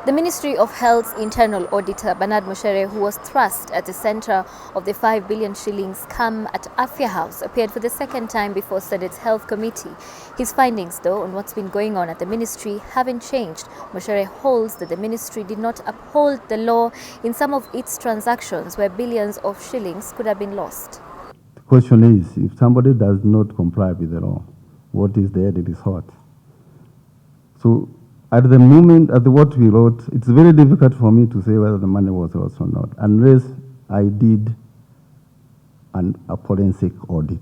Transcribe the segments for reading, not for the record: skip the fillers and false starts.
The Ministry of Health's internal auditor, Benard Muchere, who was thrust at the center of the 5 billion shillings scam at Afya House, appeared for the second time before Senate's Health Committee. His findings, though, on what's been going on at the ministry haven't changed. Muchere holds that the ministry did not uphold the law in some of its transactions where billions of shillings could have been lost. The question is, if somebody does not comply with the law, what is the end result? So, at the moment, at what we wrote, it's very difficult for me to say whether the money was lost or not, unless I did a forensic audit.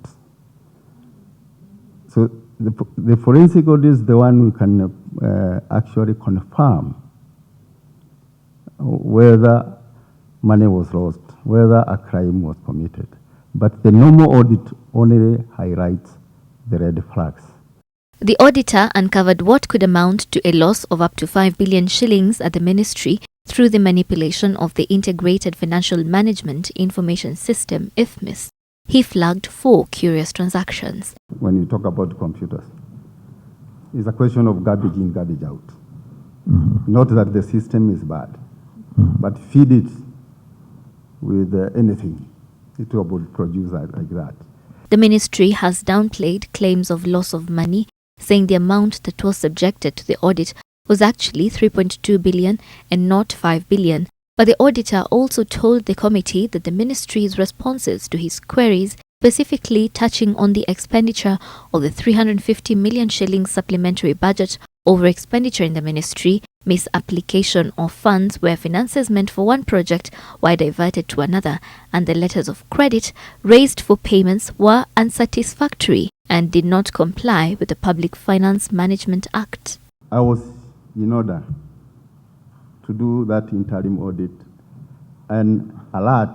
So the forensic audit is the one who can actually confirm whether money was lost, whether a crime was committed. But the normal audit only highlights the red flags. The auditor uncovered what could amount to a loss of up to 5 billion shillings at the ministry through the manipulation of the Integrated Financial Management Information System, IFMIS. He flagged 4 curious transactions. When you talk about computers, it's a question of garbage in, garbage out. Not that the system is bad, but feed it with anything. It will produce like that. The ministry has downplayed claims of loss of money, saying the amount that was subjected to the audit was actually 3.2 billion and not 5 billion. But the auditor also told the committee that the ministry's responses to his queries, specifically touching on the expenditure of the 350 million shillings supplementary budget, over expenditure in the ministry, misapplication of funds where finances meant for one project were diverted to another, and the letters of credit raised for payments were unsatisfactory and did not comply with the Public Finance Management Act. I was in order to do that interim audit and alert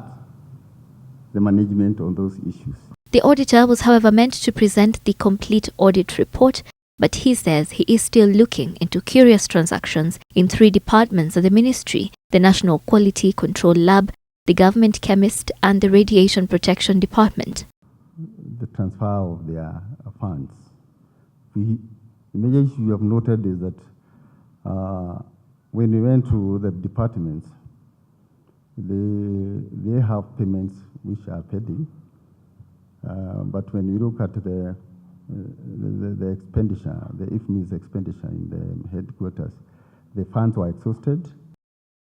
the management on those issues. The auditor was, however, meant to present the complete audit report, but he says he is still looking into curious transactions in 3 departments of the ministry: the National Quality Control Lab, the Government Chemist, and the Radiation Protection Department. The transfer of their funds. The major issue you have noted is that when we went to the departments, they have payments which are pending, but when we look at the expenditure, the IFMIS expenditure in the headquarters, the funds were exhausted.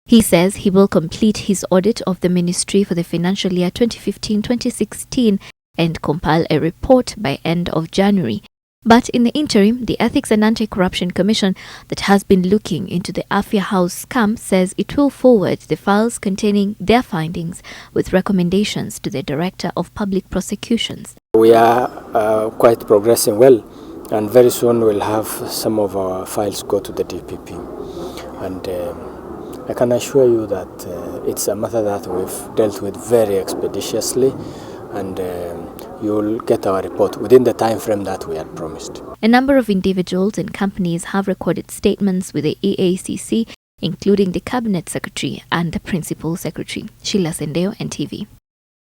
He says he will complete his audit of the ministry for the financial year 2015-2016 and compile a report by end of January. But in the interim, the Ethics and Anti-Corruption Commission that has been looking into the Afya House scam says it will forward the files containing their findings with recommendations to the Director of Public Prosecutions. We are quite progressing well, and very soon we'll have some of our files go to the DPP. And I can assure you that it's a matter that we've dealt with very expeditiously, and you'll get our report within the time frame that we had promised. A number of individuals and companies have recorded statements with the EACC, including the Cabinet Secretary and the Principal Secretary. Sheila Sendeo, NTV.